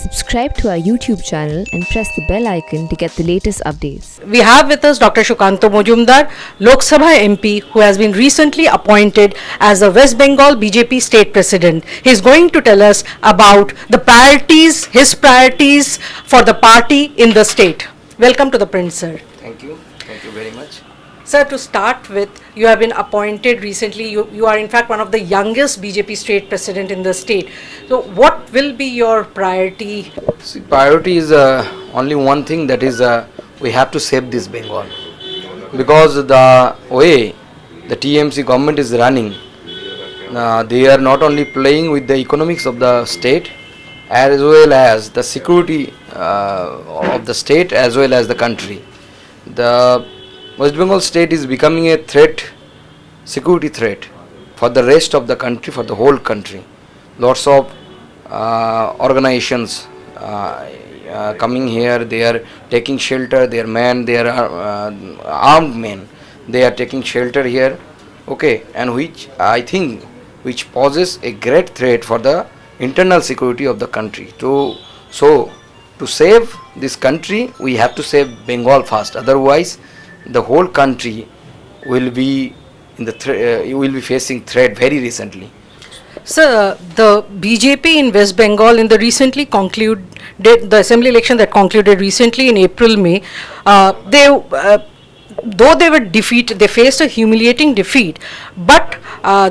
Subscribe to our YouTube channel and press the bell icon to get the latest updates. We have with us Dr. Shukanto Mojumdar, Lok Sabha MP, who has been recently appointed as the West Bengal BJP state president. He is going to tell us about the priorities, his priorities for the party in the state. Welcome to the print, sir. Thank you very much. Sir, to start with, you have been appointed recently. You are in fact one of the youngest BJP state president in the state. So what will be your priority? See, priority is only one thing, that is we have to save this Bengal. Because the way the TMC government is running, they are not only playing with the economics of the state as well as the security of the state as well as the country. The West Bengal state is becoming a threat, security threat for the rest of the country, for the whole country. Lots of organizations coming here, they are taking shelter, they are armed men, they are taking shelter here, okay, and which I think which poses a great threat for the internal security of the country. So to save this country, we have to save Bengal first, otherwise the whole country will be will be facing threat very recently. Sir, the BJP in West Bengal in the recently concluded the assembly election that concluded recently in April-May, though they were defeated, they faced a humiliating defeat, but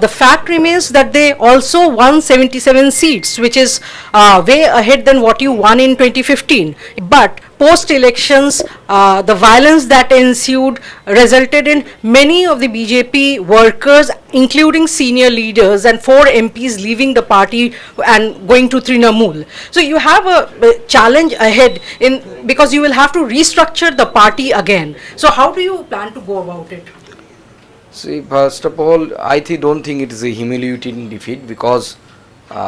the fact remains that they also won 77 seats, which is way ahead than what you won in 2015. But post-elections, the violence that ensued resulted in many of the BJP workers, including senior leaders and 4 MPs leaving the party and going to Trinamool. So you have a challenge ahead because you will have to restructure the party again. So how do you plan to go about it? See, first of all, I don't think it is a humiliating defeat, because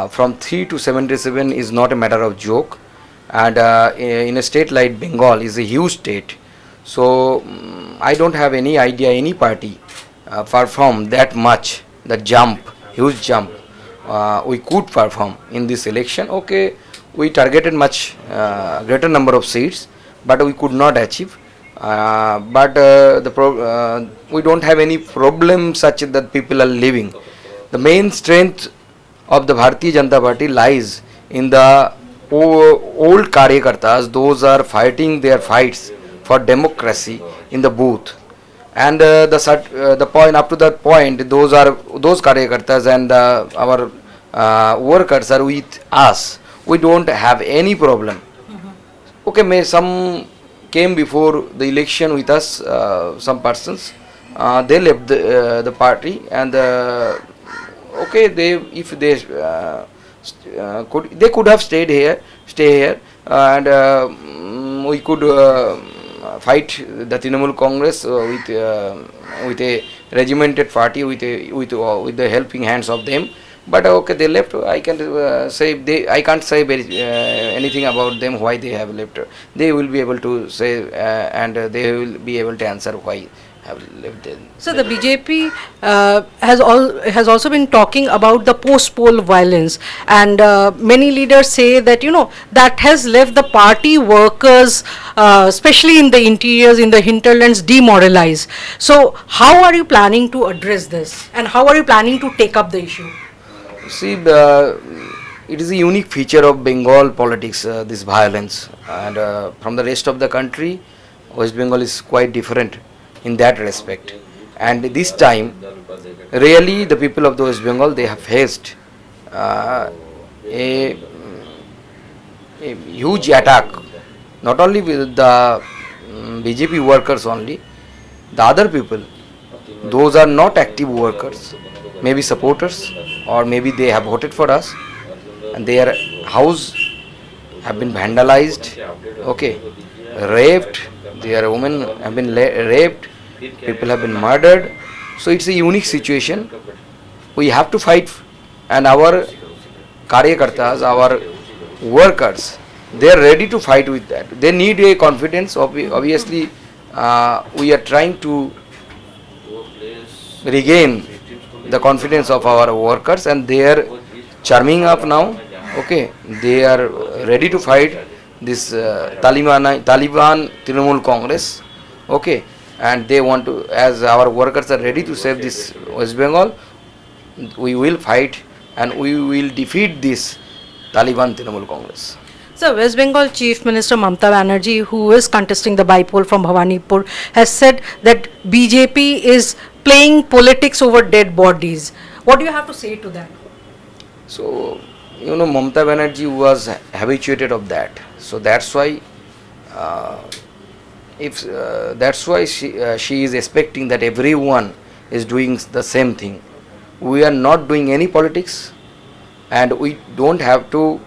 from 3 to 77 is not a matter of joke, and in a state like Bengal is a huge state. So I don't have any idea any party perform that much, the huge jump we could perform in this election. Okay, we targeted much greater number of seats, but we could not achieve. But we don't have any problem such that people are leaving. The main strength of the Bharatiya Janata Party lies in the old Karyakartas. Those are fighting their fights for democracy in the booth, and the point up to that point, those Karyakartas and our workers are with us. We don't have any problem. Okay, some came before the election with us, some persons, they left the party, and okay, they could have stay here, and we could fight the Trinamool Congress with a regimented party, with the helping hands of them. But okay, they left. I can't say anything about them why they have left. They will be able to say, and they will be able to answer why have left them. So the BJP has also been talking about the post-poll violence, and many leaders say that that has left the party workers, especially in the interiors, in the hinterlands, demoralized. So how are you planning to address this, and how are you planning to take up the issue? See, it is a unique feature of Bengal politics, this violence, and from the rest of the country, West Bengal is quite different in that respect. And this time, really, the people of the West Bengal, they have faced a huge attack, not only with the BJP workers only, the other people, those are not active workers, maybe supporters, or maybe they have voted for us, and their house have been vandalized, okay, raped, their women have been raped, people have been murdered. So it's a unique situation. We have to fight, and our Karyakartas, our workers, they are ready to fight with that. They need a confidence. Obviously, we are trying to regain the confidence of our workers, and they are charming up now. Okay, they are ready to fight this Taliban Trinamool Congress. Okay, and they want to, as our workers are ready to save this West Bengal, we will fight and we will defeat this Taliban Trinamool Congress. So, West Bengal Chief Minister Mamata Banerjee, who is contesting the bypoll from Bhawanipur, has said that BJP is playing politics over dead bodies. What do you have to say to that? So, Mamata Banerjee was habituated of that. So that's why, if that's why she is expecting that everyone is doing the same thing. We are not doing any politics, and we don't have to.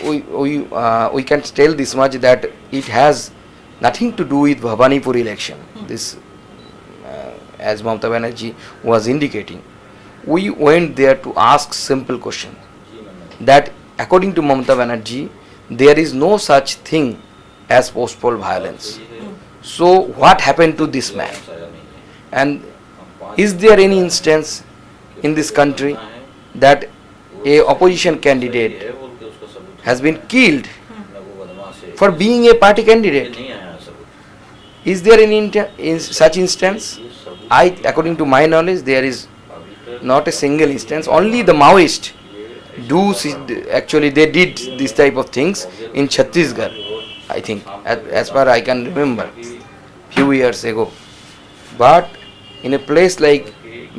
We can tell this much that it has nothing to do with Bhawanipur election. This, as Mamata Banerjee was indicating, we went there to ask simple question. That according to Mamata Banerjee, there is no such thing as post-poll violence. So what happened to this man? And is there any instance in this country that a opposition candidate has been killed for being a party candidate? Is there any in such instance? According to my knowledge, there is not a single instance. Only the Maoist actually they did this type of things in Chhattisgarh, I think, as far I can remember, few years ago. But in a place like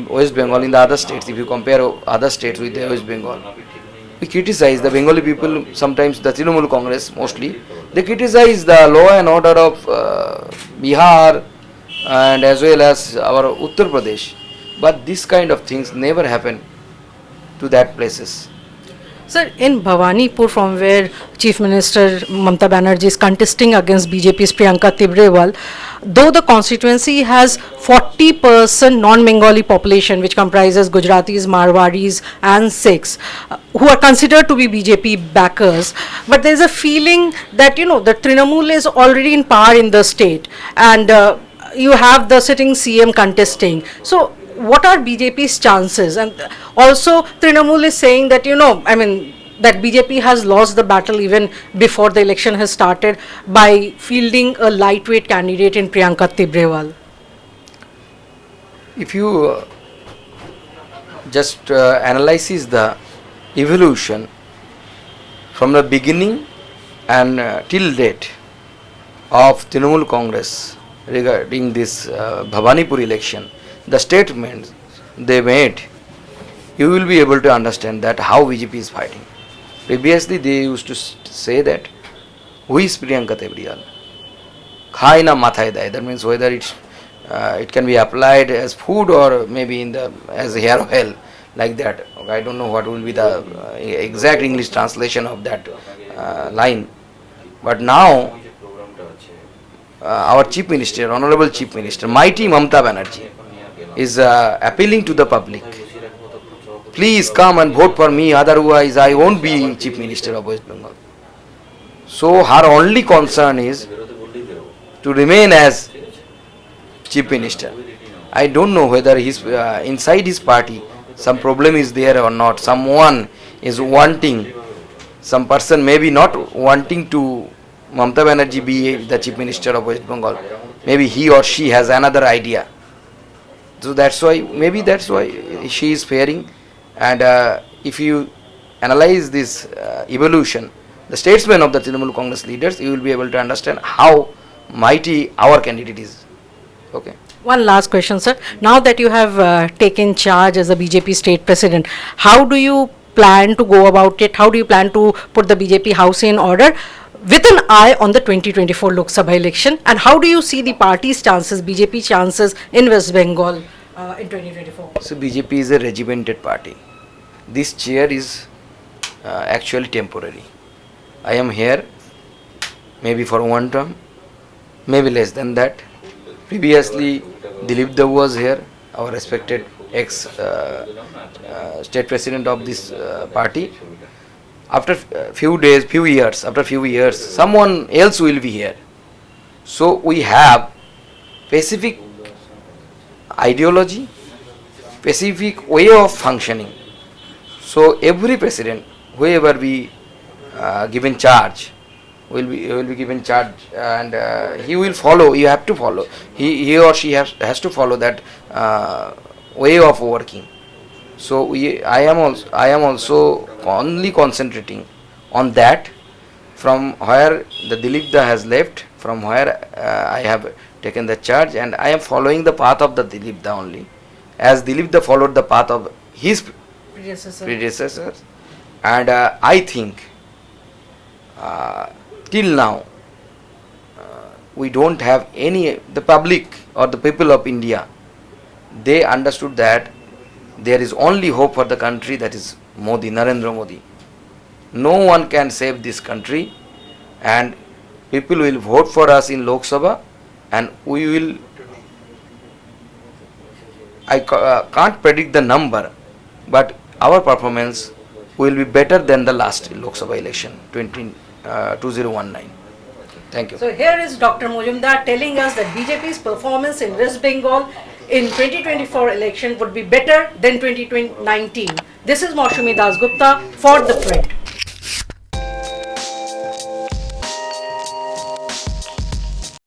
West Bengal, in the other states, if you compare other states with the West Bengal, we criticize the Bengali people, sometimes the Trinamool Congress mostly, they criticize the law and order of Bihar and as well as our Uttar Pradesh. But this kind of things never happen to that places. Sir, in Bhawanipur, from where Chief Minister Mamata Banerjee is contesting against BJP's Priyanka Tibrewal, though the constituency has 40% non-Bengali population, which comprises Gujaratis, Marwaris and Sikhs, who are considered to be BJP backers, but there is a feeling that, the Trinamool is already in power in the state, and you have the sitting CM contesting. So, what are BJP's chances? And also, Trinamool is saying that, that BJP has lost the battle even before the election has started by fielding a lightweight candidate in Priyanka Tibrewal. If you just analyze the evolution from the beginning and till date of Trinamool Congress regarding this Bhawanipur election, the statements they made, you will be able to understand that how BJP is fighting. Previously they used to say that, who is Priyanka Tibrewal? Khai na mathay dai. That means whether it can be applied as food or maybe as hair oil, like that. Okay, I don't know what will be the exact English translation of that line. But now our Chief Minister, Honorable Chief Minister, mighty Mamata Banerjee, is appealing to the public. Please come and vote for me, otherwise I won't be Chief Minister of West Bengal. So her only concern is to remain as Chief Minister. I don't know whether inside his party some problem is there or not. Someone is wanting, some person maybe not wanting to Mamata Banerjee be the Chief Minister of West Bengal. Maybe he or she has another idea. So maybe that's why she is fearing. And if you analyze this evolution, the statesmen of the Trinamool Congress leaders, you will be able to understand how mighty our candidate is. Okay. One last question, sir. Now that you have taken charge as a BJP state president, how do you plan to go about it? How do you plan to put the BJP house in order with an eye on the 2024 Lok Sabha election? And how do you see the party's chances, BJP chances in West Bengal in 2024? So BJP is a regimented party. This chair is actually temporary. I am here maybe for one term, maybe less than that. Previously, Dilip Dev was here, our respected ex-state president of this party. After few years, someone else will be here. So we have specific ideology, specific way of functioning. So every president, whoever we given charge, will be given charge, and he will follow. You have to follow. He or she has to follow that way of working. So I am also only concentrating on that. From where the Dilipda has left, from where I have taken the charge, and I am following the path of the Dilipda only, as Dilipda followed the path of his predecessors, and I think till now we don't have any, the public or the people of India, they understood that there is only hope for the country, that is Modi, Narendra Modi. No one can save this country, and people will vote for us in Lok Sabha, and we will, I can't predict the number, but our performance will be better than the last Lok Sabha election 2019. Thank you. So here is Dr. Mojumdar telling us that BJP's performance in West Bengal in 2024 election would be better than 2019. This is Maushumi Das Gupta for The Print.